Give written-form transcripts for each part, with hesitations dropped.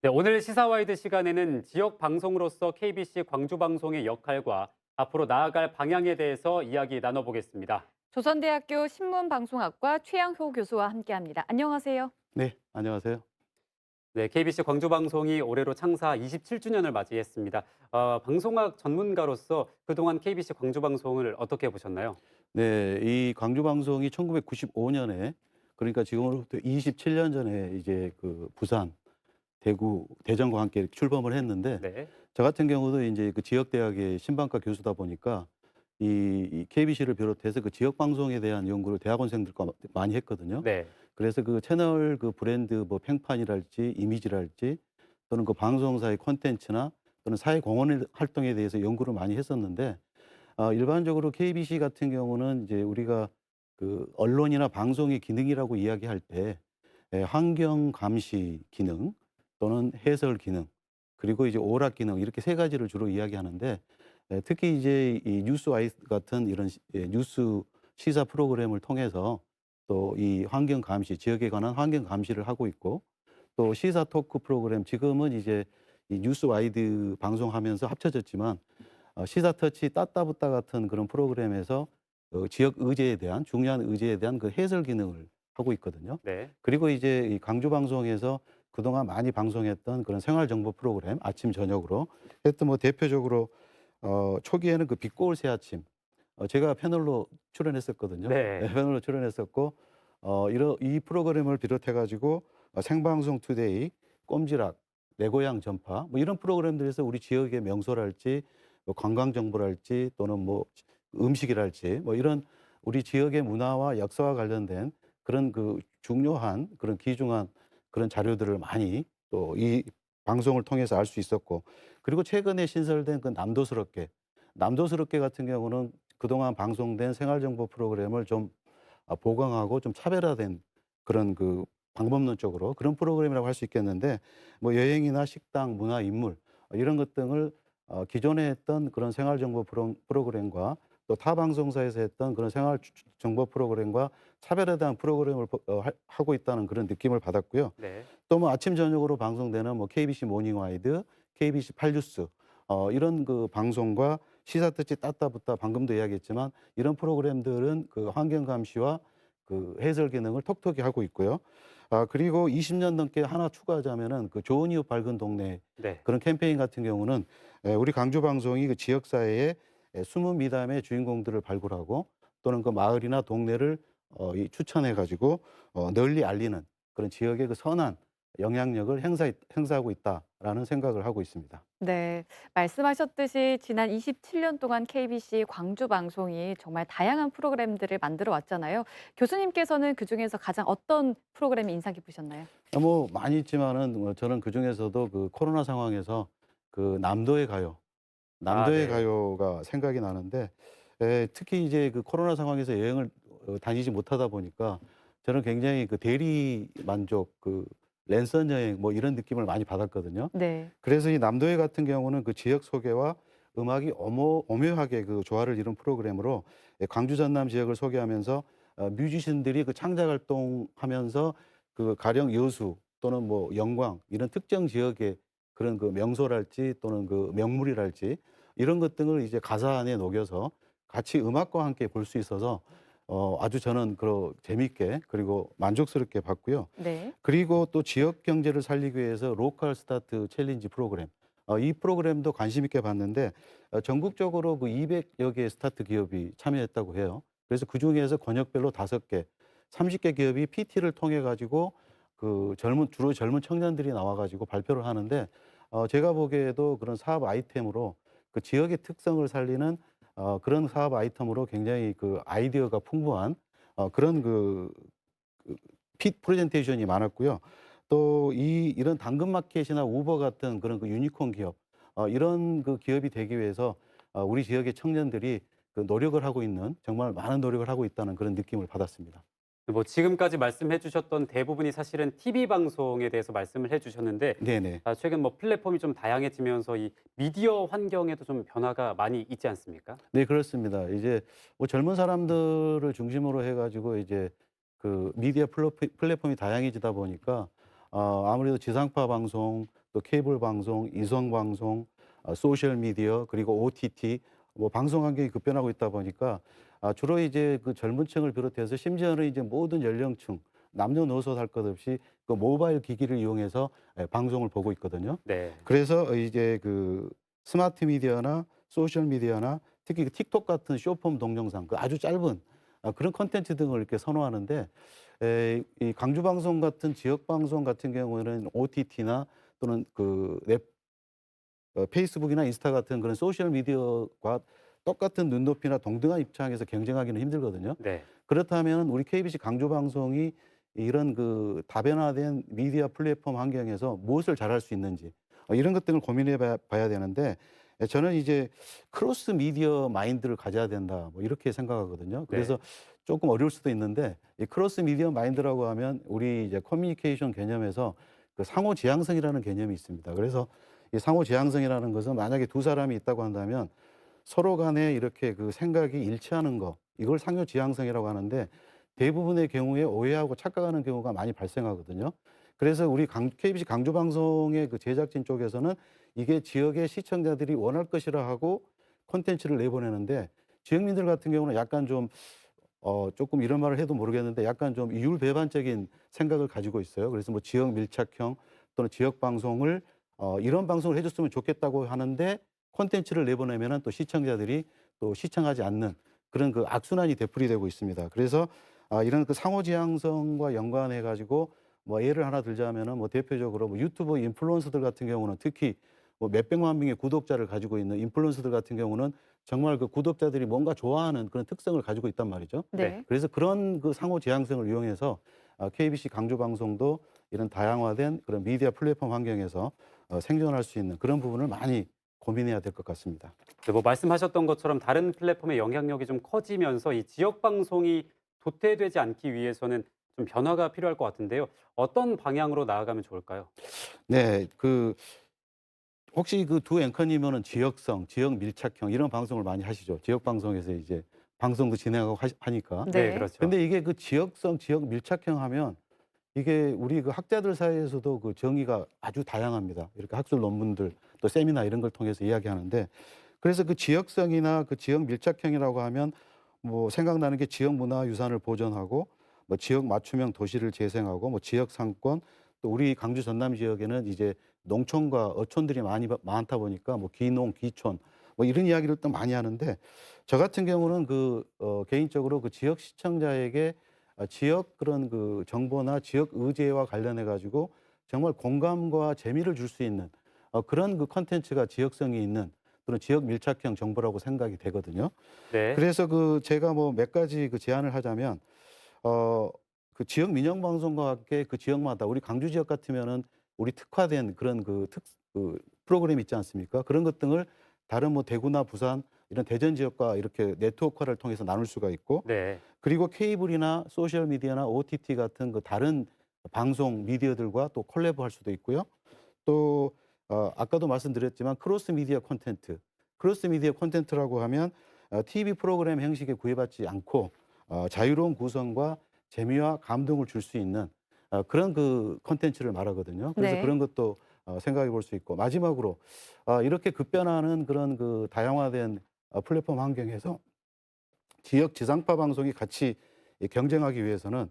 네, 오늘 시사와이드 시간에는 지역 방송으로서 KBC 광주 방송의 역할과 앞으로 나아갈 방향에 대해서 이야기 나눠보겠습니다. 조선대학교 신문방송학과 최양효 교수와 함께합니다. 안녕하세요. 네, 안녕하세요. 네, KBC 광주 방송이 올해로 창사 27주년을 맞이했습니다. 방송학 전문가로서 그동안 KBC 광주 방송을 어떻게 보셨나요? 네, 이 광주 방송이 1995년에 그러니까 지금으로부터 27년 전에 이제 그 부산, 대구, 대전과 함께 출범을 했는데 네, 저 같은 경우도 이제 그 지역 대학의 신방과 교수다 보니까 이 KBC를 비롯해서 그 지역 방송에 대한 연구를 대학원생들과 많이 했거든요. 네, 그래서 그 채널 그 브랜드 뭐 팽판이랄지 이미지랄지 또는 그 방송사의 콘텐츠나 또는 사회 공헌 활동에 대해서 연구를 많이 했었는데 일반적으로 KBC 같은 경우는 이제 우리가 그 언론이나 방송의 기능이라고 이야기할 때 환경 감시 기능 또는 해설 기능 그리고 이제 오락 기능 이렇게 세 가지를 주로 이야기하는데 특히 이제 이 뉴스와이드 같은 이런 뉴스 시사 프로그램을 통해서 또 이 환경 감시, 지역에 관한 환경 감시를 하고 있고 또 시사 토크 프로그램 지금은 이제 이 뉴스와이드 방송하면서 합쳐졌지만 시사 터치 따따붙다 같은 그런 프로그램에서 지역 의제에 대한 중요한 의제에 대한 그 해설 기능을 하고 있거든요. 네, 그리고 이제 이 광주 방송에서 그동안 많이 방송했던 그런 생활 정보 프로그램 아침 저녁으로 했던 뭐 대표적으로 초기에는 그 빛고울 새아침 제가 패널로 출연했었거든요. 네, 네. 패널로 출연했었고 이런 이 프로그램을 비롯해 가지고 생방송 투데이, 꼼지락, 내 고향 전파 뭐 이런 프로그램들에서 우리 지역의 명소랄지 뭐 관광 정보랄지 또는 뭐 음식이랄지 뭐 이런 우리 지역의 문화와 역사와 관련된 그런 그 중요한 그런 귀중한 그런 자료들을 많이 또 이 방송을 통해서 알 수 있었고 그리고 최근에 신설된 그 남도스럽게 같은 경우는 그동안 방송된 생활정보 프로그램을 좀 보강하고 좀 차별화된 그런 그 방법론적으로 그런 프로그램이라고 할 수 있겠는데 뭐 여행이나 식당, 문화, 인물 이런 것 등을 기존에 했던 그런 생활정보 프로그램과 또 타 방송사에서 했던 그런 생활 정보 프로그램과 차별화된 프로그램을 하고 있다는 그런 느낌을 받았고요. 네. 또 뭐 아침 저녁으로 방송되는 뭐 KBC 모닝와이드, KBC 팔뉴스 이런 그 방송과 시사 특집 따따붙다 방금도 이야기했지만 이런 프로그램들은 그 환경 감시와 그 해설 기능을 톡톡히 하고 있고요. 그리고 20년 넘게 하나 추가하자면은 그 좋은 이웃 밝은 동네 네. 그런 캠페인 같은 경우는 우리 광주 방송이 그 지역 사회의 숨은 미담의 주인공들을 발굴하고 또는 그 마을이나 동네를 이 추천해 가지고 널리 알리는 그런 지역의 그 선한 영향력을 행사하고 있다라는 생각을 하고 있습니다. 네, 말씀하셨듯이 지난 27년 동안 KBC 광주 방송이 정말 다양한 프로그램들을 만들어 왔잖아요. 교수님께서는 그중에서 가장 어떤 프로그램이 인상 깊으셨나요? 뭐 많이 있지만은 저는 그중에서도 그 코로나 상황에서 그 아, 남도의 네. 가요가 생각이 나는데 특히 이제 그 코로나 상황에서 여행을 다니지 못하다 보니까 저는 굉장히 그 대리 만족 그 랜선 여행 뭐 이런 느낌을 많이 받았거든요. 네. 그래서 이 남도회 같은 경우는 그 지역 소개와 음악이 오묘하게 그 조화를 이룬 프로그램으로 광주 전남 지역을 소개하면서 뮤지션들이 그 창작 활동하면서 그 가령 여수 또는 뭐 영광 이런 특정 지역의 그런 그 명소랄지 또는 그 명물이랄지 이런 것 등을 이제 가사 안에 녹여서 같이 음악과 함께 볼 수 있어서 아주 저는 재밌게 그리고 만족스럽게 봤고요. 네. 그리고 또 지역 경제를 살리기 위해서 로컬 스타트 챌린지 프로그램. 이 프로그램도 관심 있게 봤는데 전국적으로 그 200여 개의 스타트 기업이 참여했다고 해요. 그래서 그중에서 권역별로 5개, 30개 기업이 PT를 통해 가지고 그 주로 젊은 청년들이 나와 가지고 발표를 하는데 제가 보기에도 그런 사업 아이템으로 그 지역의 특성을 살리는 그런 사업 아이템으로 굉장히 그 아이디어가 풍부한 그런 그 프레젠테이션이 많았고요. 또 이런 당근마켓이나 우버 같은 그런 그 유니콘 기업 이런 그 기업이 되기 위해서 우리 지역의 청년들이 그 노력을 하고 있는 정말 많은 노력을 하고 있다는 그런 느낌을 받았습니다. 뭐 지금까지 말씀해 주셨던 대부분이 사실은 TV 방송에 대해서 말씀을 해 주셨는데 네네. 최근 뭐 플랫폼이 좀 다양해지면서 이 미디어 환경에도 좀 변화가 많이 있지 않습니까? 네, 그렇습니다. 이제 뭐 젊은 사람들을 중심으로 해 가지고 이제 그 미디어 플랫폼이 다양해지다 보니까 아무래도 지상파 방송 또 또 케이블 방송, 이성 방송, 소셜 미디어 그리고 OTT 뭐 방송 환경이 급변하고 있다 보니까 주로 이제 그 젊은 층을 비롯해서 심지어는 이제 모든 연령층 남녀노소 할 것 없이 그 모바일 기기를 이용해서 방송을 보고 있거든요. 네. 그래서 이제 그 스마트 미디어나 소셜 미디어나 특히 그 틱톡 같은 숏폼 동영상 그 아주 짧은 그런 콘텐츠 등을 이렇게 선호하는데 이 광주 방송 같은 지역 방송 같은 경우에는 OTT나 또는 페이스북이나 인스타 같은 그런 소셜 미디어와 똑같은 눈높이나 동등한 입장에서 경쟁하기는 힘들거든요. 네. 그렇다면 우리 KBC 광주 방송이 이런 그 다변화된 미디어 플랫폼 환경에서 무엇을 잘할 수 있는지 이런 것들을 고민해 봐야 되는데 저는 이제 크로스 미디어 마인드를 가져야 된다 뭐 이렇게 생각하거든요. 그래서 네. 조금 어려울 수도 있는데 이 크로스 미디어 마인드라고 하면 우리 이제 커뮤니케이션 개념에서 그 상호 지향성이라는 개념이 있습니다. 그래서 이 상호 지향성이라는 것은 만약에 두 사람이 있다고 한다면 서로 간에 이렇게 그 생각이 일치하는 거 이걸 상호 지향성이라고 하는데 대부분의 경우에 오해하고 착각하는 경우가 많이 발생하거든요. 그래서 우리 KBC 강주 방송의 그 제작진 쪽에서는 이게 지역의 시청자들이 원할 것이라 하고 콘텐츠를 내보내는데 지역민들 같은 경우는 약간 좀 조금 이런 말을 해도 모르겠는데 약간 좀 이율배반적인 생각을 가지고 있어요. 그래서 뭐 지역 밀착형 또는 지역 방송을 이런 방송을 해줬으면 좋겠다고 하는데 콘텐츠를 내보내면은 또 시청자들이 또 시청하지 않는 그런 그 악순환이 되풀이되고 있습니다. 그래서 이런 그 상호지향성과 연관해 가지고 뭐 예를 하나 들자면은 뭐 대표적으로 뭐 유튜브 인플루언서들 같은 경우는 특히 뭐 몇백만 명의 구독자를 가지고 있는 인플루언서들 같은 경우는 정말 그 구독자들이 뭔가 좋아하는 그런 특성을 가지고 있단 말이죠. 네. 그래서 그런 그 상호지향성을 이용해서 KBC 강주 방송도 이런 다양화된 그런 미디어 플랫폼 환경에서 생존할 수 있는 그런 부분을 많이 고민해야 될 것 같습니다. 네, 뭐 말씀하셨던 것처럼 다른 플랫폼의 영향력이 좀 커지면서 이 지역 방송이 도태되지 않기 위해서는 좀 변화가 필요할 것 같은데요. 어떤 방향으로 나아가면 좋을까요? 네, 혹시 그 두 앵커님은 지역성, 지역 밀착형 이런 방송을 많이 하시죠. 지역 방송에서 이제 방송도 진행하고 하니까. 네. 그렇죠. 근데 이게 그 지역성, 지역 밀착형 하면 이게 우리 그 학자들 사이에서도 그 정의가 아주 다양합니다. 이렇게 학술 논문들 또 세미나 이런 걸 통해서 이야기하는데 그래서 그 지역성이나 그 지역 밀착형이라고 하면 뭐 생각나는 게 지역 문화 유산을 보존하고 뭐 지역 맞춤형 도시를 재생하고 뭐 지역 상권 또 우리 강주 전남 지역에는 이제 농촌과 어촌들이 많다 보니까 뭐 기농, 기촌 뭐 이런 이야기를 또 많이 하는데 저 같은 경우는 개인적으로 그 지역 시청자에게 지역 그런 그 정보나 지역 의제와 관련해 가지고 정말 공감과 재미를 줄 수 있는 그런 그 콘텐츠가 지역성이 있는 그런 지역 밀착형 정보라고 생각이 되거든요. 네. 그래서 그 제가 뭐 몇 가지 그 제안을 하자면 그 지역 민영 방송과 함께 그 지역마다 우리 강주 지역 같으면은 우리 특화된 그런 그 프로그램 있지 않습니까? 그런 것 등을 다른 뭐 대구나 부산 이런 대전 지역과 이렇게 네트워크화를 통해서 나눌 수가 있고 네. 그리고 케이블이나 소셜 미디어나 OTT 같은 그 다른 방송 미디어들과 또 콜라보할 수도 있고요. 또 아까도 말씀드렸지만 크로스 미디어 콘텐츠라고 하면 TV 프로그램 형식에 구애받지 않고 자유로운 구성과 재미와 감동을 줄 수 있는 그런 그 콘텐츠를 말하거든요. 그래서 네. 그런 것도 생각해 볼 수 있고 마지막으로 이렇게 급변하는 그런 그 다양화된 플랫폼 환경에서 지역 지상파 방송이 같이 경쟁하기 위해서는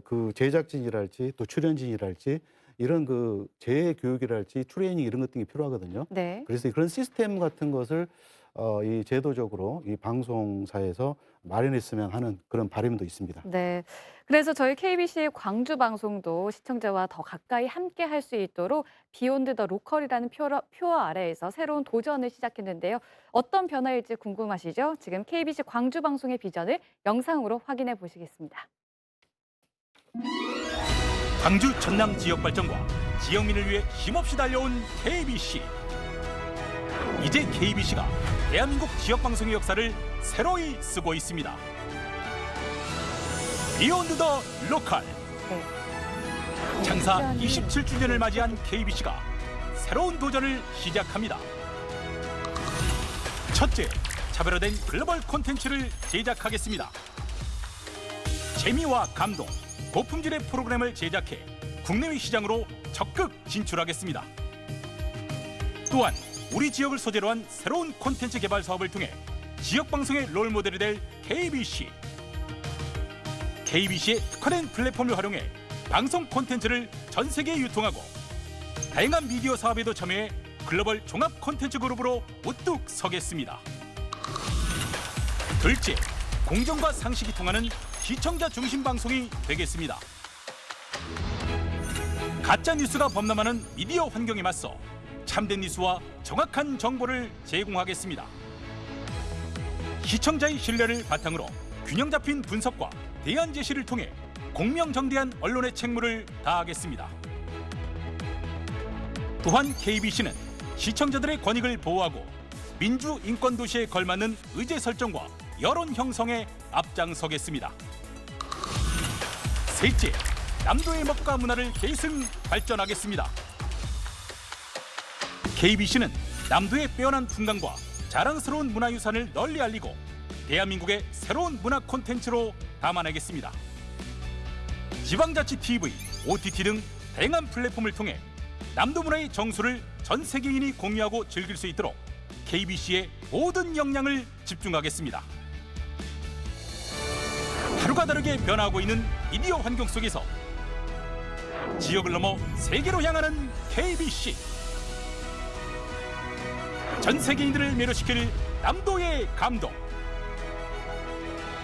그 제작진이랄지 또 출연진이랄지 이런 그 재교육이랄지 트레이닝 이런 것 등이 필요하거든요. 네. 그래서 그런 시스템 같은 것을 이 제도적으로 이 방송사에서 마련했으면 하는 그런 바람도 있습니다. 네. 그래서 저희 KBC 광주 방송도 시청자와 더 가까이 함께 할 수 있도록 비욘드 더 로컬이라는 표 아래에서 새로운 도전을 시작했는데요. 어떤 변화일지 궁금하시죠? 지금 KBC 광주 방송의 비전을 영상으로 확인해 보시겠습니다. 광주 전남 지역 발전과 지역민을 위해 힘없이 달려온 KBC. 이제 KBC가 대한민국 지역 방송의 역사를 새로이 쓰고 있습니다. 비욘드 더 로컬. 네. 창사 27주년을 맞이한 KBC가 새로운 도전을 시작합니다. 첫째, 차별화된 글로벌 콘텐츠를 제작하겠습니다. 재미와 감동, 고품질의 프로그램을 제작해 국내외 시장으로 적극 진출하겠습니다. 또한 우리 지역을 소재로 한 새로운 콘텐츠 개발 사업을 통해 지역 방송의 롤모델이 될 KBC. KBC의 특화된 플랫폼을 활용해 방송 콘텐츠를 전 세계에 유통하고 다양한 미디어 사업에도 참여해 글로벌 종합 콘텐츠 그룹으로 우뚝 서겠습니다. 둘째, 공정과 상식이 통하는 시청자 중심 방송이 되겠습니다. 가짜 뉴스가 범람하는 미디어 환경에 맞서 참된 뉴스와 정확한 정보를 제공하겠습니다. 시청자의 신뢰를 바탕으로 균형 잡힌 분석과 대안 제시를 통해 공명정대한 언론의 책무를 다하겠습니다. 또한 KBC는 시청자들의 권익을 보호하고 민주 인권 도시에 걸맞는 의제 설정과 여론 형성에 앞장서겠습니다. 셋째, 남도의 먹과 문화를 계승 발전하겠습니다. KBC는 남도의 빼어난 풍광과 자랑스러운 문화유산을 널리 알리고 대한민국의 새로운 문화 콘텐츠로 담아내겠습니다. 지방자치 TV, OTT 등 다양한 플랫폼을 통해 남도 문화의 정수를 전 세계인이 공유하고 즐길 수 있도록 KBC의 모든 역량을 집중하겠습니다. 하루가 다르게 변화하고 있는 미디어 환경 속에서 지역을 넘어 세계로 향하는 KBC. 전 세계인들을 매료시킬 남도의 감동.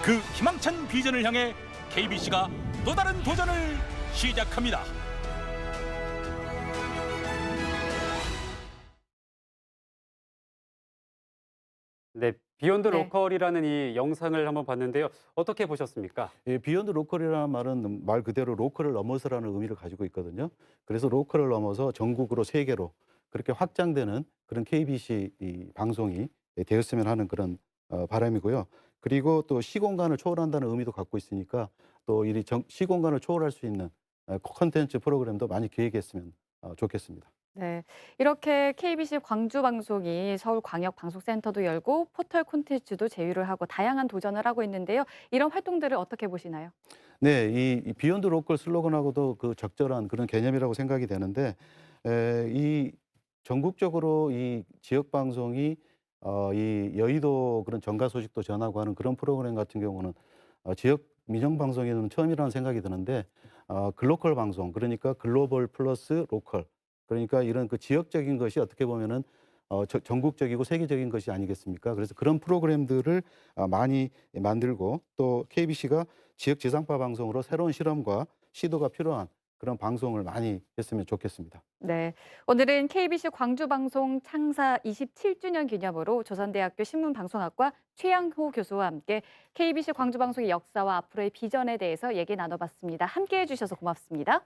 그 희망찬 비전을 향해 KBC가 또 다른 도전을 시작합니다. 네, 비욘드 네. 로컬이라는 이 영상을 한번 봤는데요. 어떻게 보셨습니까? 예, 비욘드 로컬이라는 말은 말 그대로 로컬을 넘어서라는 의미를 가지고 있거든요. 그래서 로컬을 넘어서 전국으로 세계로 그렇게 확장되는 그런 KBC 이 방송이 되었으면 하는 그런 바람이고요. 그리고 또 시공간을 초월한다는 의미도 갖고 있으니까 또 이 시공간을 초월할 수 있는 콘텐츠 프로그램도 많이 기획했으면 좋겠습니다. 네, 이렇게 KBC 광주 방송이 서울광역방송센터도 열고 포털 콘텐츠도 제휴를 하고 다양한 도전을 하고 있는데요. 이런 활동들을 어떻게 보시나요? 네, 이 비욘드 로컬 슬로건하고도 그 적절한 그런 개념이라고 생각이 되는데 이 전국적으로 이 지역 방송이 이 여의도 그런 정가 소식도 전하고 하는 그런 프로그램 같은 경우는 지역 민영 방송에는 처음이라는 생각이 드는데 글로컬 방송 그러니까 글로벌 플러스 로컬 그러니까 이런 그 지역적인 것이 어떻게 보면은 전국적이고 세계적인 것이 아니겠습니까? 그래서 그런 프로그램들을 많이 만들고 또 KBC가 지역 지상파 방송으로 새로운 실험과 시도가 필요한 그런 방송을 많이 했으면 좋겠습니다. 네, 오늘은 KBC 광주 방송 창사 27주년 기념으로 조선대학교 신문방송학과 최양호 교수와 함께 KBC 광주 방송의 역사와 앞으로의 비전에 대해서 얘기 나눠봤습니다. 함께해 주셔서 고맙습니다.